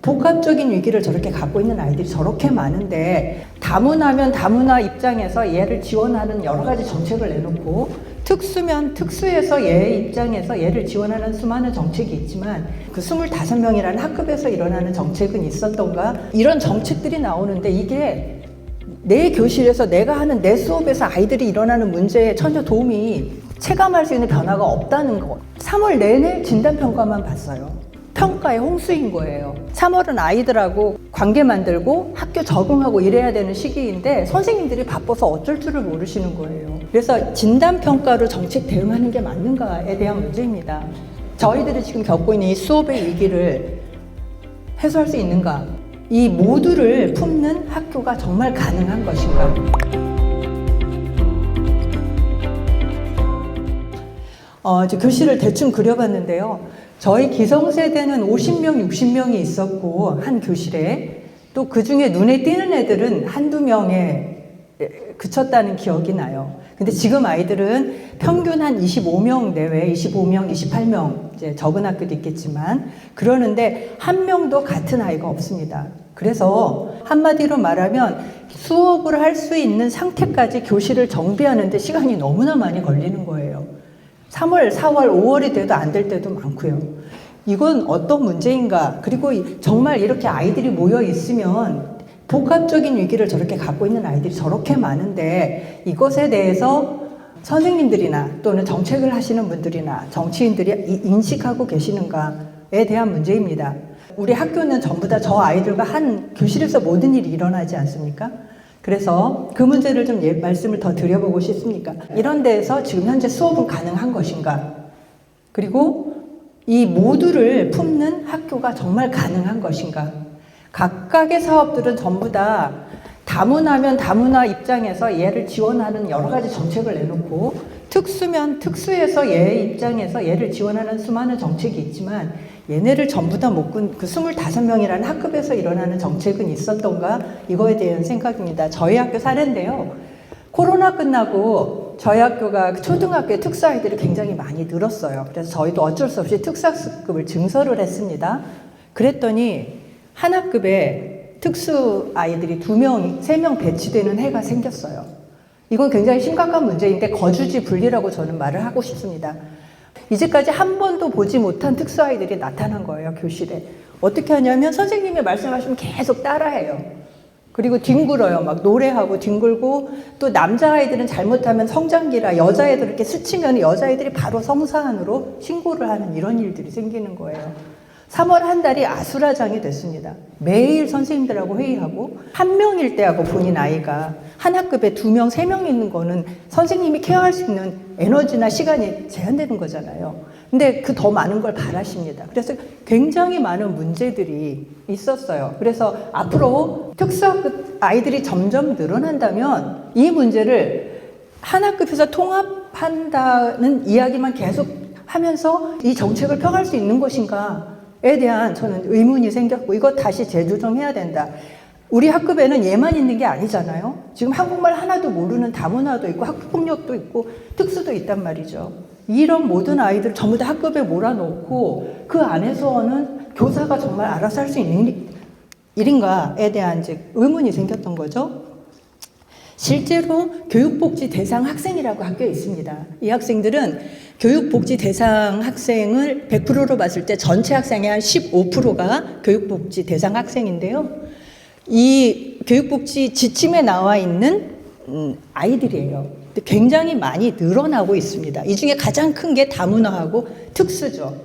복합적인 위기를 저렇게 갖고 있는 아이들이 저렇게 많은데, 다문화면 다문화 입장에서 얘를 지원하는 여러 가지 정책을 내놓고, 특수면 특수에서 얘 입장에서 얘를 지원하는 수많은 정책이 있지만, 그 25명이라는 학급에서 일어나는 정책은 있었던가? 이런 정책들이 나오는데, 이게 내 교실에서 내가 하는 내 수업에서 아이들이 일어나는 문제에 전혀 도움이, 체감할 수 있는 변화가 없다는 거. 3월 내내 진단평가만 봤어요. 평가의 홍수인 거예요. 3월은 아이들하고 관계 만들고 학교 적응하고 이래야 되는 시기인데 선생님들이 바빠서 어쩔 줄을 모르시는 거예요. 그래서 진단평가로 정책 대응하는 게 맞는가에 대한 문제입니다. 저희들이 지금 겪고 있는 이 수업의 위기를 해소할 수 있는가? 이 모두를 품는 학교가 정말 가능한 것인가? 교실을 대충 그려봤는데요. 저희 기성세대는 50명, 60명이 있었고 한 교실에, 또 그중에 눈에 띄는 애들은 한두 명에 그쳤다는 기억이 나요. 근데 지금 아이들은 평균 한 25명 내외, 25명, 28명, 이제 적은 학교도 있겠지만 그러는데 한 명도 같은 아이가 없습니다. 그래서 한마디로 말하면 수업을 할 수 있는 상태까지 교실을 정비하는데 시간이 너무나 많이 걸리는 거예요. 3월, 4월, 5월이 돼도 안 될 때도 많고요. 이건 어떤 문제인가? 그리고 정말 이렇게 아이들이 모여 있으면 복합적인 위기를 저렇게 갖고 있는 아이들이 저렇게 많은데, 이것에 대해서 선생님들이나 또는 정책을 하시는 분들이나 정치인들이 인식하고 계시는가에 대한 문제입니다. 우리 학교는 전부 다 저 아이들과 한 교실에서 모든 일이 일어나지 않습니까? 그래서 그 문제를 좀 말씀을 더 드려보고 싶습니다. 이런 데에서 지금 현재 수업은 가능한 것인가? 그리고 이 모두를 품는 학교가 정말 가능한 것인가? 각각의 사업들은 전부 다 다문화면 다문화 입장에서 얘를 지원하는 여러 가지 정책을 내놓고, 특수면 특수에서 얘 입장에서 얘를 지원하는 수많은 정책이 있지만, 얘네를 전부 다 못 군 그 25명이라는 학급에서 일어나는 정책은 있었던가? 이거에 대한 생각입니다. 저희 학교 사례인데요. 코로나 끝나고 저희 학교가 초등학교에 특수아이들이 굉장히 많이 늘었어요. 그래서 저희도 어쩔 수 없이 특수학습급을 증설을 했습니다. 그랬더니 한 학급에 특수아이들이 2명, 3명 배치되는 해가 생겼어요. 이건 굉장히 심각한 문제인데 거주지 분리라고 저는 말을 하고 싶습니다. 이제까지 한 번도 보지 못한 특수아이들이 나타난 거예요, 교실에. 어떻게 하냐면 선생님이 말씀하시면 계속 따라해요. 그리고 뒹굴어요. 막 노래하고 뒹굴고, 또 남자아이들은 잘못하면 성장기라 여자애들 이렇게 스치면 여자애들이 바로 성사안으로 신고를 하는 이런 일들이 생기는 거예요. 3월 한 달이 아수라장이 됐습니다. 매일 선생님들하고 회의하고, 한 명일 때하고 본인 아이가 한 학급에 2명, 3명 있는 거는 선생님이 케어할 수 있는 에너지나 시간이 제한되는 거잖아요. 근데 그 더 많은 걸 바라십니다. 그래서 굉장히 많은 문제들이 있었어요. 그래서 앞으로 특수학급 아이들이 점점 늘어난다면 이 문제를 한 학급에서 통합한다는 이야기만 계속 하면서 이 정책을 펴갈 수 있는 것인가에 대한 저는 의문이 생겼고, 이거 다시 재조정해야 된다. 우리 학급에는 얘만 있는 게 아니잖아요. 지금 한국말 하나도 모르는 다문화도 있고 학교폭력도 있고 특수도 있단 말이죠. 이런 모든 아이들 전부 다 학급에 몰아넣고 그 안에서는 교사가 정말 알아서 할 수 있는 일인가에 대한 이제 의문이 생겼던 거죠. 실제로 교육복지 대상 학생이라고 학교에 있습니다. 이 학생들은 교육복지 대상 학생을 100%로 봤을 때 전체 학생의 한 15%가 교육복지 대상 학생인데요. 이 교육복지 지침에 나와 있는 아이들이에요. 굉장히 많이 늘어나고 있습니다. 이 중에 가장 큰 게 다문화하고 특수죠.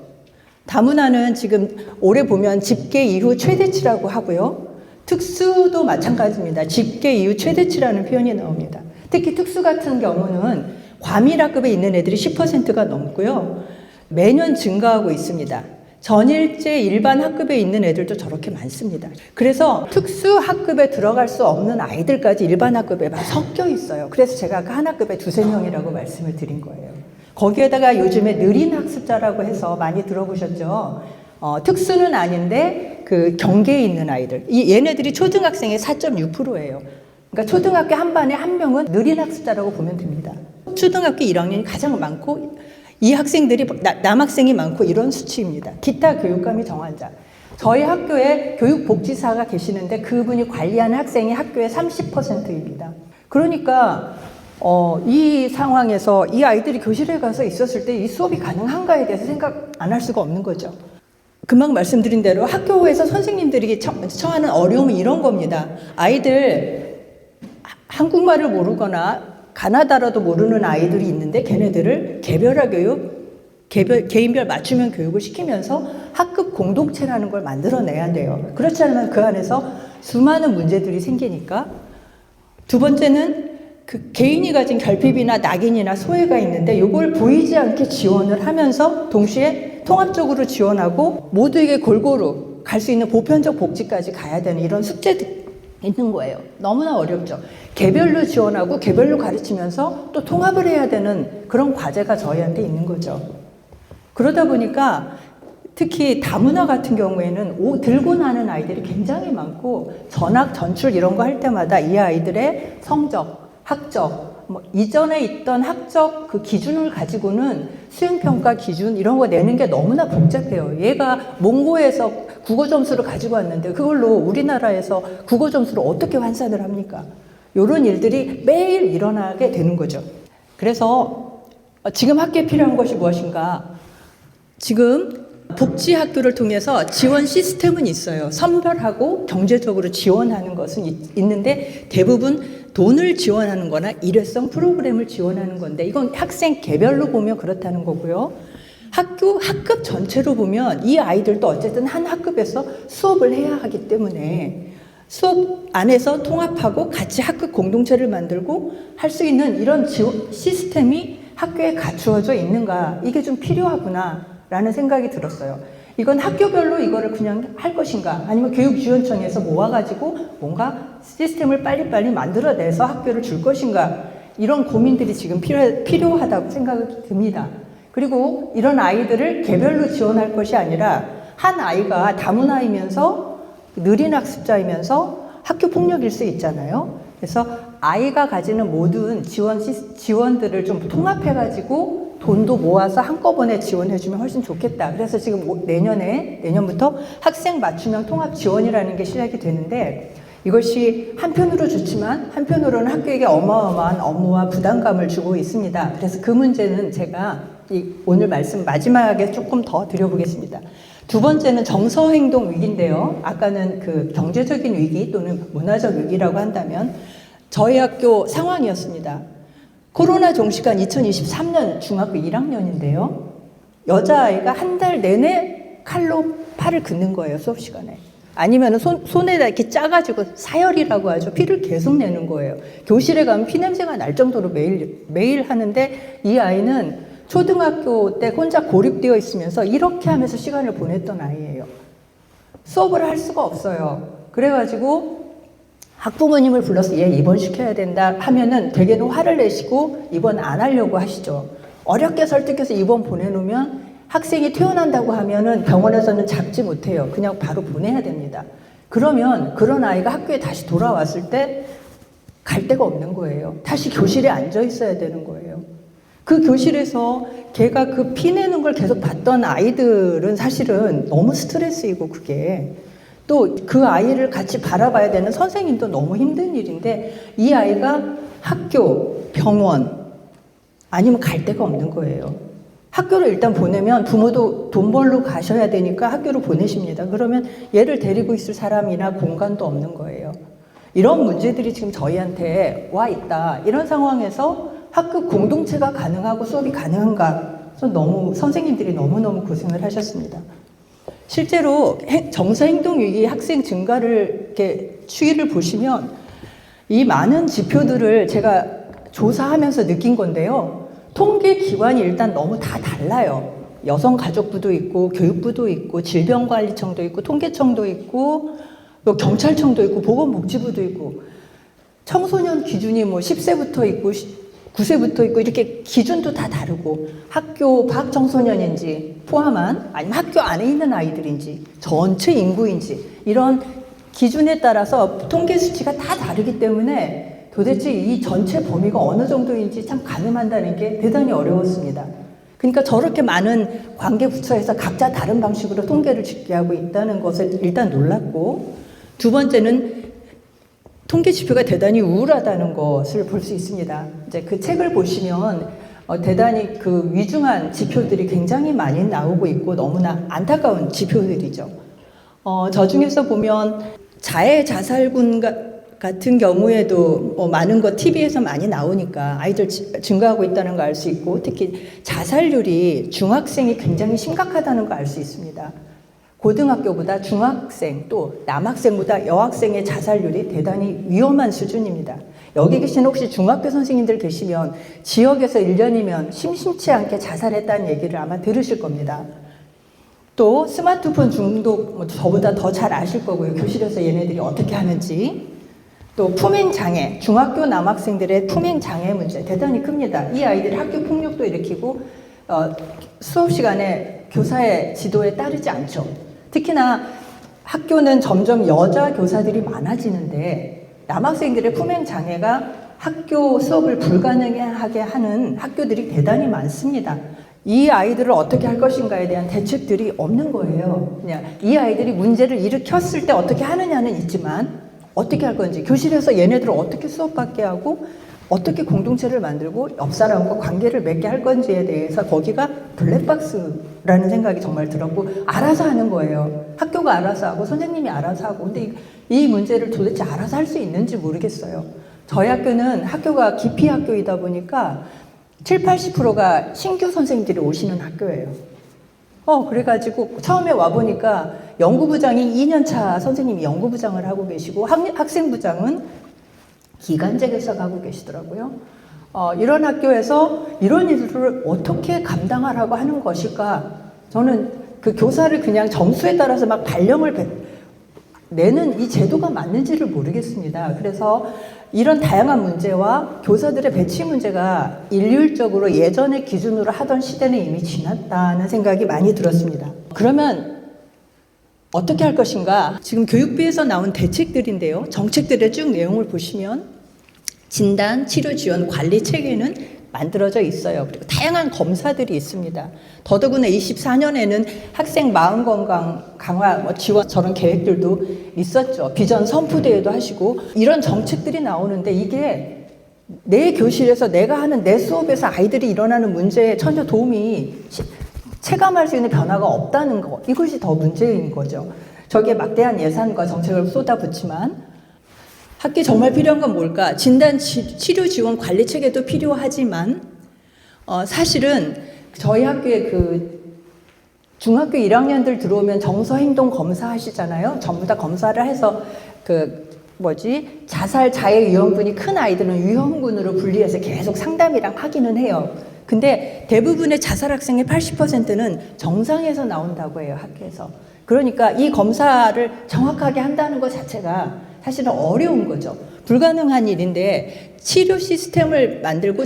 다문화는 지금 올해 보면 집계 이후 최대치라고 하고요. 특수도 마찬가지입니다. 집계 이후 최대치라는 표현이 나옵니다. 특히 특수 같은 경우는 과밀학급에 있는 애들이 10%가 넘고요. 매년 증가하고 있습니다. 전일제 일반 학급에 있는 애들도 저렇게 많습니다. 그래서 특수 학급에 들어갈 수 없는 아이들까지 일반 학급에 막 섞여 있어요. 그래서 제가 한 학급에 2-3명이라고 말씀을 드린 거예요. 거기에다가 요즘에 느린 학습자라고 해서 많이 들어보셨죠? 특수는 아닌데 그 경계에 있는 아이들. 얘네들이 초등학생의 4.6%예요. 그러니까 초등학교 한 반에 한 명은 느린 학습자라고 보면 됩니다. 초등학교 1학년이 가장 많고 이 학생들이 남학생이 많고 이런 수치입니다. 기타 교육감이 정한 자. 저희 학교에 교육복지사가 계시는데 그분이 관리하는 학생이 학교의 30%입니다. 그러니까 이 상황에서 이 아이들이 교실에 가서 있었을 때 이 수업이 가능한가에 대해서 생각 안 할 수가 없는 거죠. 금방 말씀드린 대로 학교에서 선생님들이 처하는 어려움은 이런 겁니다. 아이들 한국말을 모르거나 가나다라도 모르는 아이들이 있는데 걔네들을 개별화 교육, 개인별 맞춤형 교육을 시키면서 학급 공동체라는 걸 만들어내야 돼요. 그렇지 않으면 그 안에서 수많은 문제들이 생기니까. 두 번째는 그 개인이 가진 결핍이나 낙인이나 소외가 있는데 이걸 보이지 않게 지원을 하면서 동시에 통합적으로 지원하고 모두에게 골고루 갈 수 있는 보편적 복지까지 가야 되는 이런 숙제들이 있는 거예요. 너무나 어렵죠. 개별로 지원하고 개별로 가르치면서 또 통합을 해야 되는 그런 과제가 저희한테 있는 거죠. 그러다 보니까 특히 다문화 같은 경우에는 들고 나는 아이들이 굉장히 많고 전학, 전출 이런 거 할 때마다 이 아이들의 성적, 학적, 이전에 있던 학적 그 기준을 가지고는 수행평가 기준 이런 거 내는 게 너무나 복잡해요. 얘가 몽고에서 국어 점수를 가지고 왔는데 그걸로 우리나라에서 국어 점수를 어떻게 환산을 합니까? 이런 일들이 매일 일어나게 되는 거죠. 그래서 지금 학교에 필요한 것이 무엇인가? 지금 복지학교를 통해서 지원 시스템은 있어요. 선별하고 경제적으로 지원하는 것은 있는데 대부분 돈을 지원하는 거나 일회성 프로그램을 지원하는 건데 이건 학생 개별로 보면 그렇다는 거고요. 학급 전체로 보면 이 아이들도 어쨌든 한 학급에서 수업을 해야 하기 때문에 수업 안에서 통합하고 같이 학급 공동체를 만들고 할 수 있는 이런 지원 시스템이 학교에 갖추어져 있는가, 이게 좀 필요하구나 라는 생각이 들었어요. 이건 학교별로 이거를 그냥 할 것인가, 아니면 교육지원청에서 모아가지고 뭔가 시스템을 빨리빨리 만들어내서 학교를 줄 것인가, 이런 고민들이 지금 필요하다고 생각이 듭니다. 그리고 이런 아이들을 개별로 지원할 것이 아니라 한 아이가 다문화이면서 느린 학습자이면서 학교 폭력일 수 있잖아요. 그래서 아이가 가지는 모든 지원들을 좀 통합해가지고 돈도 모아서 한꺼번에 지원해주면 훨씬 좋겠다. 그래서 지금 내년부터 학생 맞춤형 통합 지원이라는 게 시작이 되는데 이것이 한편으로 좋지만 한편으로는 학교에게 어마어마한 업무와 부담감을 주고 있습니다. 그래서 그 문제는 제가 오늘 말씀 마지막에 조금 더 드려보겠습니다. 두 번째는 정서행동 위기인데요. 아까는 그 경제적인 위기 또는 문화적 위기라고 한다면 저희 학교 상황이었습니다. 코로나 종시간 2023년 중학교 1학년인데요. 여자아이가 한 달 내내 칼로 팔을 긋는 거예요, 수업 시간에. 아니면 손에다 이렇게 짜가지고 사열이라고 하죠. 피를 계속 내는 거예요. 교실에 가면 피냄새가 날 정도로 매일 하는데 이 아이는 초등학교 때 혼자 고립되어 있으면서 이렇게 하면서 시간을 보냈던 아이예요. 수업을 할 수가 없어요. 그래가지고 학부모님을 불러서 얘 입원시켜야 된다 하면은 되게는 화를 내시고 입원 안 하려고 하시죠. 어렵게 설득해서 입원 보내놓으면 학생이 퇴원한다고 하면은 병원에서는 잡지 못해요. 그냥 바로 보내야 됩니다. 그러면 그런 아이가 학교에 다시 돌아왔을 때 갈 데가 없는 거예요. 다시 교실에 앉아 있어야 되는 거예요. 그 교실에서 걔가 그 피 내는 걸 계속 봤던 아이들은 사실은 너무 스트레스이고 그게 또 그 아이를 같이 바라봐야 되는 선생님도 너무 힘든 일인데 이 아이가 학교, 병원 아니면 갈 데가 없는 거예요. 학교를 일단 보내면 부모도 돈 벌러 가셔야 되니까 학교로 보내십니다. 그러면 얘를 데리고 있을 사람이나 공간도 없는 거예요. 이런 문제들이 지금 저희한테 와 있다. 이런 상황에서 학급 공동체가 가능하고 수업이 가능한가? 선생님들이 너무너무 고생을 하셨습니다. 실제로 정서행동위기 학생 증가를 이렇게 추이를 보시면 이 많은 지표들을 제가 조사하면서 느낀 건데요. 통계 기관이 일단 너무 다 달라요. 여성가족부도 있고 교육부도 있고 질병관리청도 있고 통계청도 있고 또 경찰청도 있고 보건복지부도 있고 청소년 기준이 뭐 10세부터 있고 9세부터 있고 이렇게 기준도 다 다르고 학교 밖 청소년인지 포함한 아니면 학교 안에 있는 아이들인지 전체 인구인지 이런 기준에 따라서 통계 수치가 다 다르기 때문에 도대체 이 전체 범위가 어느 정도인지 참 가늠한다는 게 대단히 어려웠습니다. 그러니까 저렇게 많은 관계부처에서 각자 다른 방식으로 통계를 집계하고 있다는 것을 일단 놀랐고, 두 번째는 통계 지표가 대단히 우울하다는 것을 볼 수 있습니다. 이제 그 책을 보시면 대단히 그 위중한 지표들이 굉장히 많이 나오고 있고 너무나 안타까운 지표들이죠. 저 중에서 보면 자해자살군 같은 경우에도 많은 거 TV에서 많이 나오니까 아이들 증가하고 있다는 거 알 수 있고, 특히 자살률이 중학생이 굉장히 심각하다는 거 알 수 있습니다. 고등학교보다 중학생 또 남학생보다 여학생의 자살률이 대단히 위험한 수준입니다. 여기 계신 혹시 중학교 선생님들 계시면 지역에서 1년이면 심심치 않게 자살했다는 얘기를 아마 들으실 겁니다. 또 스마트폰 중독 저보다 더 잘 아실 거고요. 교실에서 얘네들이 어떻게 하는지. 또 품행장애, 중학교 남학생들의 품행장애 문제 대단히 큽니다. 이 아이들이 학교 폭력도 일으키고 수업 시간에 교사의 지도에 따르지 않죠. 특히나 학교는 점점 여자 교사들이 많아지는데 남학생들의 품행장애가 학교 수업을 불가능하게 하는 학교들이 대단히 많습니다. 이 아이들을 어떻게 할 것인가에 대한 대책들이 없는 거예요. 그냥 이 아이들이 문제를 일으켰을 때 어떻게 하느냐는 있지만 어떻게 할 건지, 교실에서 얘네들을 어떻게 수업받게 하고 어떻게 공동체를 만들고 옆 사람과 관계를 맺게 할 건지에 대해서 거기가 블랙박스라는 생각이 정말 들었고, 알아서 하는 거예요. 학교가 알아서 하고 선생님이 알아서 하고. 근데 이 문제를 도대체 알아서 할 수 있는지 모르겠어요. 저희 학교는 학교가 기피 학교이다 보니까 70~80%가 신규 선생님들이 오시는 학교예요. 그래가지고 처음에 와보니까 연구부장이 2년차 선생님이 연구부장을 하고 계시고 학생부장은 기간제 교사가 하고 계시더라고요. 이런 학교에서 이런 일들을 어떻게 감당하라고 하는 것일까? 저는 그 교사를 그냥 점수에 따라서 막 발령을 내는 이 제도가 맞는지를 모르겠습니다. 그래서 이런 다양한 문제와 교사들의 배치 문제가 일률적으로 예전의 기준으로 하던 시대는 이미 지났다는 생각이 많이 들었습니다. 그러면 어떻게 할 것인가? 지금 교육부에서 나온 대책들인데요. 정책들의 쭉 내용을 보시면 진단, 치료 지원, 관리 체계는 만들어져 있어요. 그리고 다양한 검사들이 있습니다. 더더구나 24년에는 학생 마음 건강 강화 지원 저런 계획들도 있었죠. 비전 선포대회도 하시고 이런 정책들이 나오는데 이게 내 교실에서 내가 하는 내 수업에서 아이들이 일어나는 문제에 전혀 도움이 체감할 수 있는 변화가 없다는 거, 이것이 더 문제인 거죠. 저기에 막대한 예산과 정책을 쏟아붓지만 학교에 정말 필요한 건 뭘까? 진단, 치료 지원, 관리 체계도 필요하지만 사실은 저희 학교에 그 중학교 1학년들 들어오면 정서 행동 검사 하시잖아요. 전부 다 검사를 해서 자살 자해 위험군이 큰 아이들은 위험군으로 분리해서 계속 상담이랑 하기는 해요. 근데 대부분의 자살 학생의 80%는 정상에서 나온다고 해요, 학교에서. 그러니까 이 검사를 정확하게 한다는 것 자체가 사실은 어려운 거죠. 불가능한 일인데 치료 시스템을 만들고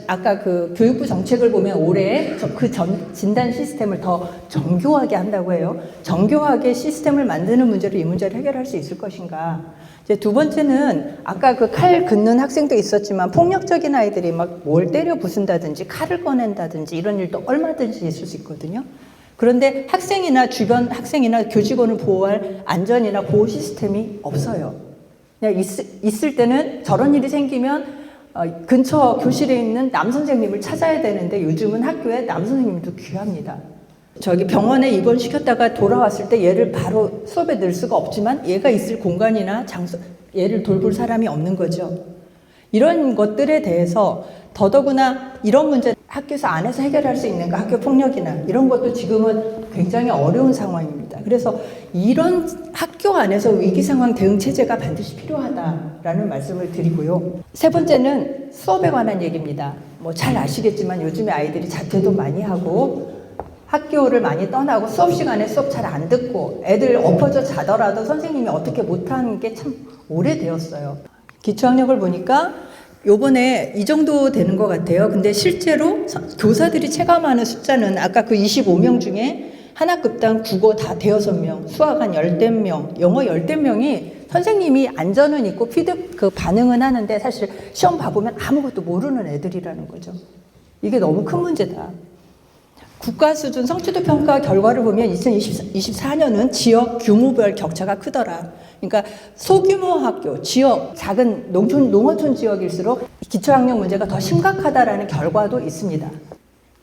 아까 그 교육부 정책을 보면 올해 그 진단 시스템을 더 정교하게 한다고 해요. 정교하게 시스템을 만드는 문제로 이 문제를 해결할 수 있을 것인가. 이제 두 번째는 아까 그 칼 긋는 학생도 있었지만 폭력적인 아이들이 막 뭘 때려 부순다든지 칼을 꺼낸다든지 이런 일도 얼마든지 있을 수 있거든요. 그런데 학생이나 주변 학생이나 교직원을 보호할 안전이나 보호 시스템이 없어요. 그냥 있을 때는 저런 일이 생기면 근처 교실에 있는 남 선생님을 찾아야 되는데 요즘은 학교에 남 선생님도 귀합니다. 저기 병원에 입원시켰다가 돌아왔을 때 얘를 바로 수업에 넣을 수가 없지만 얘가 있을 공간이나 장소, 얘를 돌볼 사람이 없는 거죠. 이런 것들에 대해서 더더구나 이런 문제 학교에서 안에서 해결할 수 있는가, 학교 폭력이나 이런 것도 지금은 굉장히 어려운 상황입니다. 그래서 이런 학교 안에서 위기 상황 대응 체제가 반드시 필요하다라는 말씀을 드리고요. 세 번째는 수업에 관한 얘기입니다. 잘 아시겠지만 요즘에 아이들이 자퇴도 많이 하고 학교를 많이 떠나고 수업 시간에 수업 잘 안 듣고 애들 엎어져 자더라도 선생님이 어떻게 못하는 게 참 오래되었어요. 기초학력을 보니까 요번에 이 정도 되는 것 같아요. 근데 실제로 교사들이 체감하는 숫자는 아까 그 25명 중에 한 학급당 국어 다 대여섯 명, 수학 한 10명, 영어 10명이 선생님이 안전은 있고 반응은 하는데 사실 시험 봐보면 아무것도 모르는 애들이라는 거죠. 이게 너무 큰 문제다. 국가 수준 성취도 평가 결과를 보면 2024년은 지역 규모별 격차가 크더라. 그러니까 소규모 학교, 지역, 작은 농어촌 지역일수록 기초학력 문제가 더 심각하다라는 결과도 있습니다.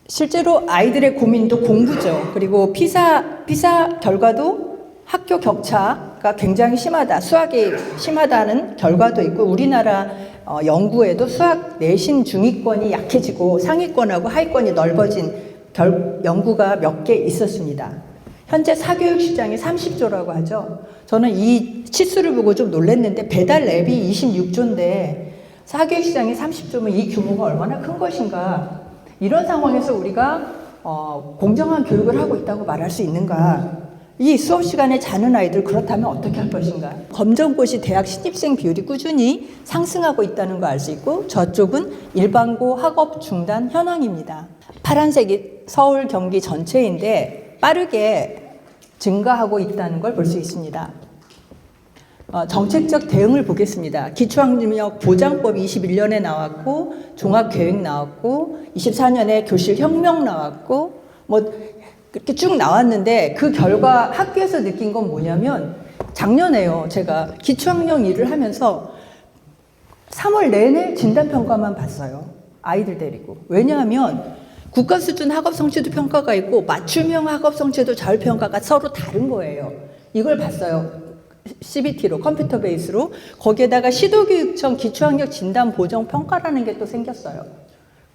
실제로 아이들의 고민도 공부죠. 그리고 피사 결과도 학교 격차가 굉장히 심하다, 수학이 심하다는 결과도 있고, 우리나라 연구에도 수학 내신 중위권이 약해지고 상위권하고 하위권이 넓어진 연구가 몇 개 있었습니다. 현재 사교육 시장이 30조라고 하죠. 저는 이 치수를 보고 좀 놀랐는데, 배달 앱이 26조인데 사교육 시장이 30조면 이 규모가 얼마나 큰 것인가. 이런 상황에서 우리가 공정한 교육을 하고 있다고 말할 수 있는가. 이 수업 시간에 자는 아이들, 그렇다면 어떻게 할 것인가. 검정고시 대학 신입생 비율이 꾸준히 상승하고 있다는 걸 알 수 있고, 저쪽은 일반고 학업 중단 현황입니다. 파란색이 서울, 경기 전체인데 빠르게 증가하고 있다는 걸 볼 수 있습니다. 정책적 대응을 보겠습니다. 기초학력 보장법이 21년에 나왔고, 종합계획 나왔고, 24년에 교실혁명 나왔고, 그렇게 쭉 나왔는데, 그 결과 학교에서 느낀 건 뭐냐면, 작년에요, 제가 기초학력 일을 하면서 3월 내내 진단평가만 봤어요. 아이들 데리고. 왜냐하면 국가 수준 학업 성취도 평가가 있고 맞춤형 학업 성취도 자율평가가 서로 다른 거예요. 이걸 봤어요. CBT로, 컴퓨터 베이스로. 거기에다가 시도교육청 기초학력 진단 보정 평가라는 게 또 생겼어요.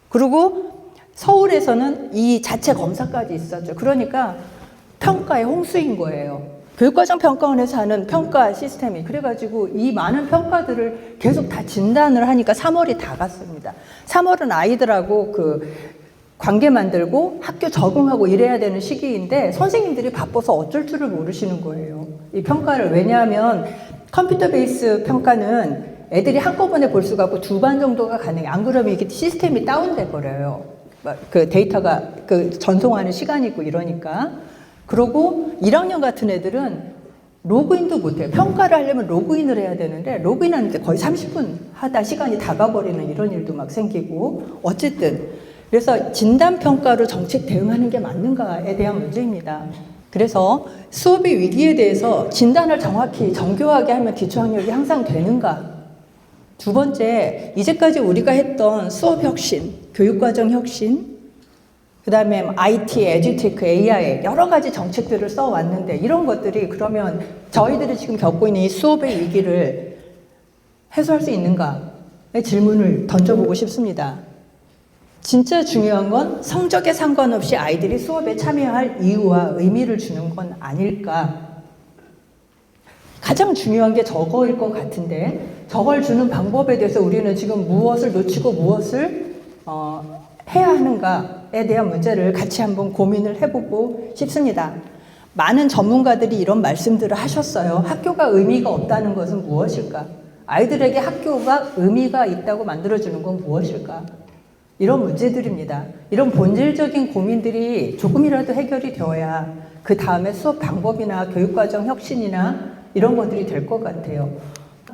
그리고 서울에서는 이 자체 검사까지 있었죠. 그러니까 평가의 홍수인 거예요. 교육과정평가원에서 하는 평가 시스템이. 그래가지고 이 많은 평가들을 계속 다 진단을 하니까 3월이 다 갔습니다. 3월은 아이들하고 관계 만들고 학교 적응하고 이래야 되는 시기인데, 선생님들이 바빠서 어쩔 줄을 모르시는 거예요. 이 평가를. 왜냐하면 컴퓨터 베이스 평가는 애들이 한꺼번에 볼 수가 없고 2반 정도가 가능해. 안 그러면 이게 시스템이 다운돼 버려요. 그 데이터가 전송하는 시간이 있고 이러니까. 그러고 1학년 같은 애들은 로그인도 못해요. 평가를 하려면 로그인을 해야 되는데, 로그인하는데 거의 30분 하다 시간이 다 가버리는 이런 일도 막 생기고. 어쨌든 그래서 진단평가로 정책 대응하는 게 맞는가에 대한 문제입니다. 그래서 수업의 위기에 대해서 진단을 정확히 정교하게 하면 기초학력이 항상 되는가. 두 번째, 이제까지 우리가 했던 수업 혁신, 교육과정 혁신, 그 다음에 IT, 에듀테크, AI 여러 가지 정책들을 써왔는데, 이런 것들이 그러면 저희들이 지금 겪고 있는 이 수업의 위기를 해소할 수 있는가의 질문을 던져보고 싶습니다. 진짜 중요한 건 성적에 상관없이 아이들이 수업에 참여할 이유와 의미를 주는 건 아닐까. 가장 중요한 게 저거일 것 같은데, 저걸 주는 방법에 대해서 우리는 지금 무엇을 놓치고 무엇을 해야 하는가에 대한 문제를 같이 한번 고민을 해보고 싶습니다. 많은 전문가들이 이런 말씀들을 하셨어요. 학교가 의미가 없다는 것은 무엇일까? 아이들에게 학교가 의미가 있다고 만들어주는 건 무엇일까? 이런 문제들입니다. 이런 본질적인 고민들이 조금이라도 해결이 되어야 그 다음에 수업 방법이나 교육과정 혁신이나 이런 것들이 될 것 같아요.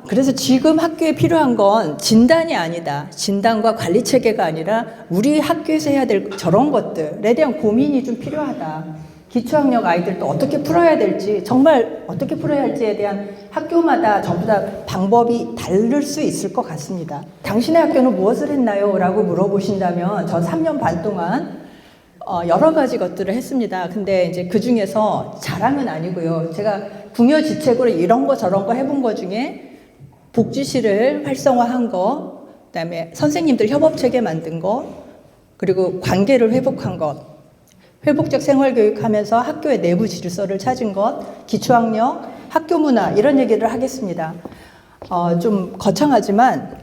그래서 지금 학교에 필요한 건 진단이 아니다. 진단과 관리 체계가 아니라 우리 학교에서 해야 될 저런 것들에 대한 고민이 좀 필요하다. 기초학력 아이들도 어떻게 풀어야 될지, 정말 어떻게 풀어야 할지에 대한 학교마다 전부 다 방법이 다를 수 있을 것 같습니다. 당신의 학교는 무엇을 했나요? 라고 물어보신다면, 저 3년 반 동안 여러 가지 것들을 했습니다. 근데 이제 그 중에서 자랑은 아니고요. 제가 궁여지책으로 이런 거 저런 거 해본 거 중에 복지실을 활성화한 거, 그다음에 선생님들 협업체계 만든 거, 그리고 관계를 회복한 것, 회복적 생활교육하면서 학교의 내부 질서를 찾은 것, 기초학력, 학교 문화, 이런 얘기를 하겠습니다. 좀 거창하지만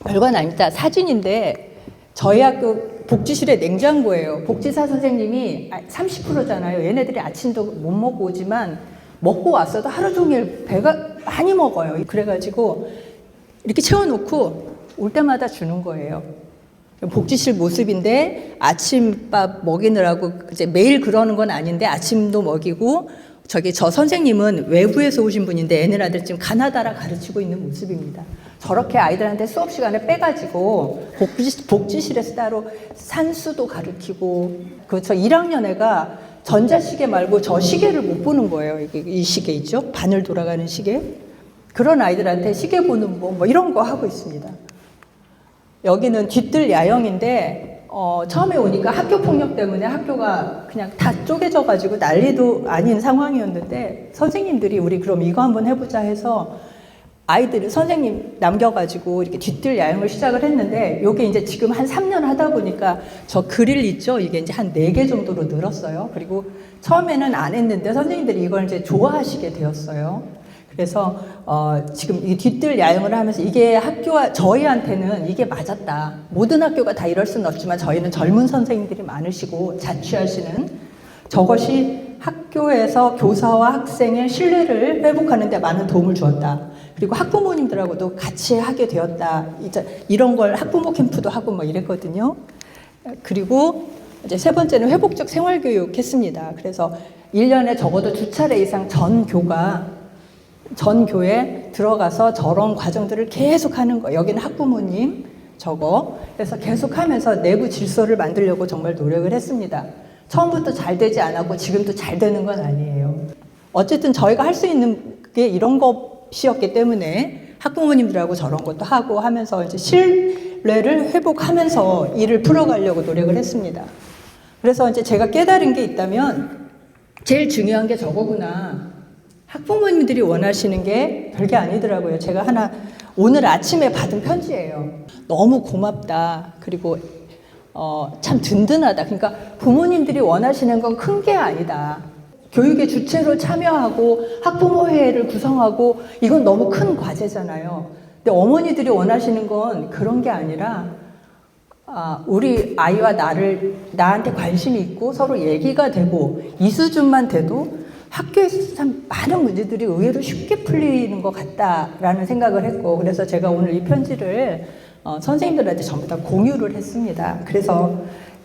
별건 아닙니다. 사진인데 저희 학교 복지실의 냉장고예요. 복지사 선생님이 30%잖아요. 얘네들이 아침도 못 먹고 오지만 먹고 왔어도 하루 종일 배가 많이 먹어요. 그래가지고 이렇게 채워놓고 올 때마다 주는 거예요. 복지실 모습인데 아침밥 먹이느라고 이제 매일 그러는 건 아닌데 아침도 먹이고, 저 선생님은 외부에서 오신 분인데 애네라들 지금 가나다라 가르치고 있는 모습입니다. 저렇게 아이들한테 수업 시간에 빼가지고 복지실에서 따로 산수도 가르치고, 저 1학년 애가 전자시계 말고 저 시계를 못 보는 거예요. 이 시계 있죠? 바늘 돌아가는 시계. 그런 아이들한테 시계 보는 뭐 이런 거 하고 있습니다. 여기는 뒤뜰 야영인데 처음에 오니까 학교 폭력 때문에 학교가 그냥 다 쪼개져가지고 난리도 아닌 상황이었는데 선생님들이 우리 그럼 이거 한번 해보자 해서 아이들을 선생님 남겨가지고 이렇게 뒤뜰 야영을 시작을 했는데 요게 이제 지금 한 3년 하다 보니까 저 그릴 있죠? 이게 이제 한 4개 정도로 늘었어요. 그리고 처음에는 안 했는데 선생님들이 이걸 이제 좋아하시게 되었어요. 그래서 지금 이 뒤뜰 야영을 하면서 이게 학교와 저희한테는 이게 맞았다. 모든 학교가 다 이럴 수는 없지만 저희는 젊은 선생님들이 많으시고 자취하시는 저것이 학교에서 교사와 학생의 신뢰를 회복하는 데 많은 도움을 주었다. 그리고 학부모님들하고도 같이 하게 되었다. 이런 걸 학부모 캠프도 하고 뭐 이랬거든요. 그리고 이제 세 번째는 회복적 생활교육 했습니다. 그래서 1년에 적어도 2차례 이상 전 교에 들어가서 저런 과정들을 계속 하는 거. 여기는 학부모님 저거. 그래서 계속 하면서 내부 질서를 만들려고 정말 노력을 했습니다. 처음부터 잘 되지 않았고 지금도 잘 되는 건 아니에요. 어쨌든 저희가 할 수 있는 게 이런 것이었기 때문에 학부모님들하고 저런 것도 하고 하면서 이제 신뢰를 회복하면서 일을 풀어가려고 노력을 했습니다. 그래서 이제 제가 깨달은 게 있다면 제일 중요한 게 저거구나. 학부모님들이 원하시는 게 별게 아니더라고요. 제가 하나 오늘 아침에 받은 편지예요. 너무 고맙다. 그리고 참 든든하다. 그러니까 부모님들이 원하시는 건 큰 게 아니다. 교육의 주체로 참여하고 학부모회를 구성하고 이건 너무 큰 과제잖아요. 근데 어머니들이 원하시는 건 그런 게 아니라 우리 아이와 나한테 관심이 있고 서로 얘기가 되고 이 수준만 돼도 학교에서 참 많은 문제들이 의외로 쉽게 풀리는 것 같다라는 생각을 했고, 그래서 제가 오늘 이 편지를 선생님들한테 전부 다 공유를 했습니다. 그래서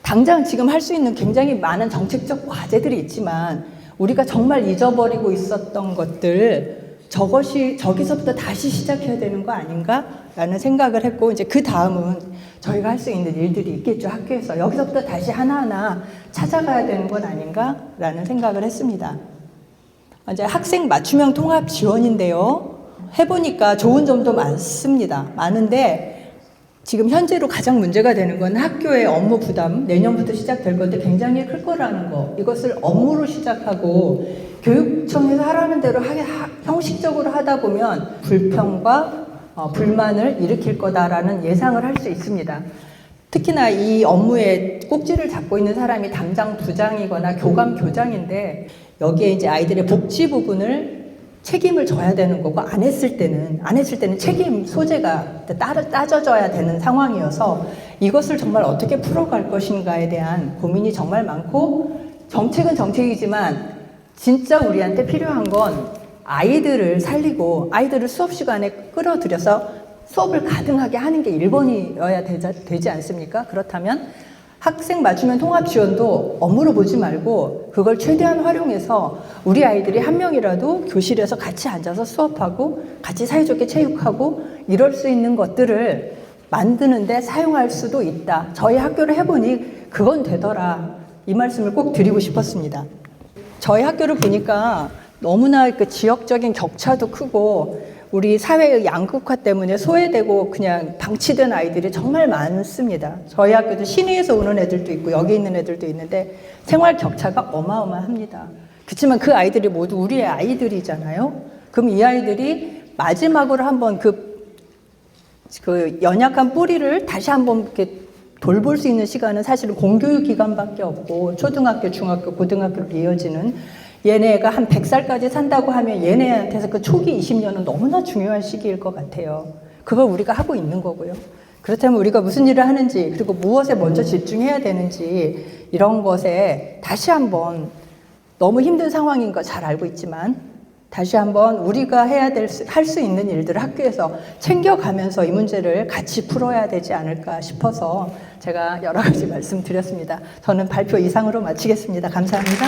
당장 지금 할 수 있는 굉장히 많은 정책적 과제들이 있지만 우리가 정말 잊어버리고 있었던 것들, 저기서부터 다시 시작해야 되는 거 아닌가라는 생각을 했고, 이제 그 다음은 저희가 할 수 있는 일들이 있겠죠. 학교에서 여기서부터 다시 하나하나 찾아가야 되는 건 아닌가라는 생각을 했습니다. 이제 학생 맞춤형 통합 지원인데요. 해보니까 좋은 점도 많습니다. 많은데 지금 현재로 가장 문제가 되는 건 학교의 업무 부담, 내년부터 시작될 건데 굉장히 클 거라는 거. 이것을 업무로 시작하고 교육청에서 하라는 대로 형식적으로 하다 보면 불평과 불만을 일으킬 거다라는 예상을 할 수 있습니다. 특히나 이 업무에 꼭지를 잡고 있는 사람이 담당 부장이거나 교감 교장인데 여기에 이제 아이들의 복지 부분을 책임을 져야 되는 거고 안 했을 때는 책임 소재가 따져져야 되는 상황이어서 이것을 정말 어떻게 풀어갈 것인가에 대한 고민이 정말 많고, 정책은 정책이지만 진짜 우리한테 필요한 건 아이들을 살리고 아이들을 수업 시간에 끌어들여서 수업을 가능하게 하는 게 1번이어야 되지 않습니까? 그렇다면 학생 맞춤형 통합 지원도 업무로 보지 말고 그걸 최대한 활용해서 우리 아이들이 한 명이라도 교실에서 같이 앉아서 수업하고 같이 사이좋게 체육하고 이럴 수 있는 것들을 만드는데 사용할 수도 있다. 저희 학교를 해보니 그건 되더라. 이 말씀을 꼭 드리고 싶었습니다. 저희 학교를 보니까 너무나 그 지역적인 격차도 크고 우리 사회의 양극화 때문에 소외되고 그냥 방치된 아이들이 정말 많습니다. 저희 학교도 시내에서 오는 애들도 있고 여기 있는 애들도 있는데 생활 격차가 어마어마합니다. 그렇지만 그 아이들이 모두 우리의 아이들이잖아요. 그럼 이 아이들이 마지막으로 한번 그 연약한 뿌리를 다시 한번 이렇게 돌볼 수 있는 시간은 사실은 공교육 기간밖에 없고 초등학교, 중학교, 고등학교로 이어지는, 얘네가 한 100살까지 산다고 하면 얘네한테서 그 초기 20년은 너무나 중요한 시기일 것 같아요. 그걸 우리가 하고 있는 거고요. 그렇다면 우리가 무슨 일을 하는지, 그리고 무엇에 먼저 집중해야 되는지, 이런 것에 다시 한번, 너무 힘든 상황인 거 잘 알고 있지만 다시 한번 우리가 할 수 있는 일들을 학교에서 챙겨가면서 이 문제를 같이 풀어야 되지 않을까 싶어서 제가 여러 가지 말씀드렸습니다. 저는 발표 이상으로 마치겠습니다. 감사합니다.